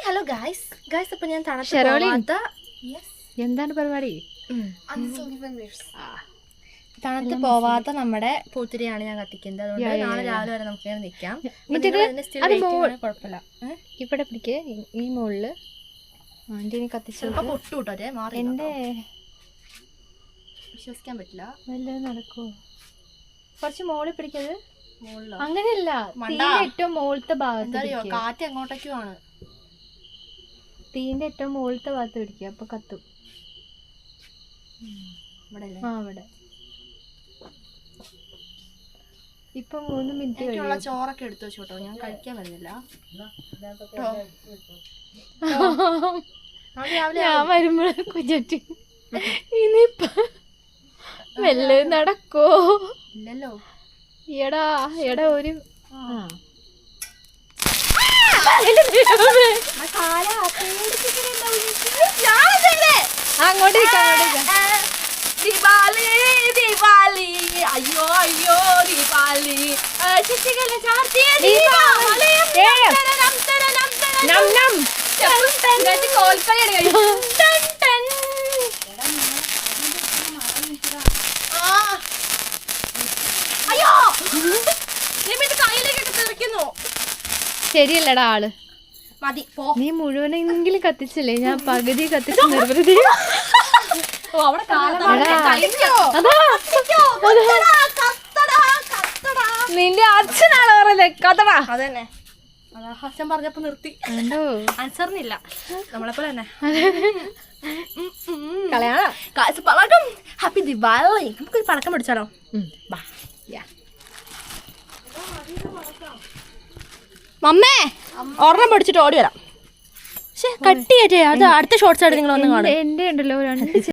Hello guys അപ്പോൾ ഞാൻ തണുത്ത എന്താണ് പരിപാടി? തണുത്ത് പോവാത്ത നമ്മുടെ പൂത്തിരിയാണ് ഞാൻ കത്തിക്കുന്നത്. അതുകൊണ്ട് നാളെ രാവിലെ വരെ നമുക്ക് ഇങ്ങനെ നിൽക്കാം. കുഴപ്പമില്ല. ഇവിടെ പിടിക്ക്. ഈ മുകളില് ആന്റിനെ കത്തിച്ചു പൊട്ടു കിട്ടോ മാറി. എന്റെ വിശ്വസിക്കാൻ പറ്റില്ല. വല്ലതും നടക്കുവോ? കുറച്ച് മോളിൽ പിടിക്കത്. അങ്ങനെയല്ല, ഏറ്റവും മുകളിലത്തെ ഭാഗത്ത് കാറ്റ് എങ്ങോട്ടേക്കും ആണ്. തീന്റെ ഏറ്റവും മുകളിലത്തെ ഭാഗത്ത് പിടിക്കുക, അപ്പൊ കത്തും. അവിടെ ഇപ്പൊ 3 മിനിറ്റ് ചോറൊക്കെ എടുത്തു വെച്ചോട്ടോ, ഞാൻ കഴിക്കാൻ വരുന്നില്ല. ഞാൻ വരുമ്പോഴേ കുഞ്ഞറ്റി ഇനിയിപ്പ മെല്ലെ നടക്കോ? ഇല്ലല്ലോ. എടാ ഒരു അങ്ങോട്ട് ദീപാവലി അയ്യോ അയ്യോ ദീപാവലി ശരിയല്ലടാ ആള്. മതി പോ. നീ മുഴുവനെങ്കിലും കത്തിച്ചില്ലേ? ഞാൻ പകുതി കത്തിച്ച് നിർവൃതി. നിന്റെ അച്ഛനാണ് പറയുന്നത് കഥടാ. അതന്നെ, അച്ഛൻ പറഞ്ഞപ്പോ നിർത്തി. അനുസരണയില്ല, നമ്മളെപ്പോലെ തന്നെ. പടക്കം. ഹാപ്പി ദിവാലി. നമുക്കൊരു പടക്കം പിടിച്ചാലോ? മമ്മേ ഒരെണ്ണം പിടിച്ചിട്ട് ഓടി വരാം. പക്ഷെ കട്ടി കയറ്റേ, അത് അടുത്ത ഷോർട്സ് ആയിട്ട് നിങ്ങൾ ഒന്നും കാണും. എന്റെ ഉണ്ടല്ലോ 2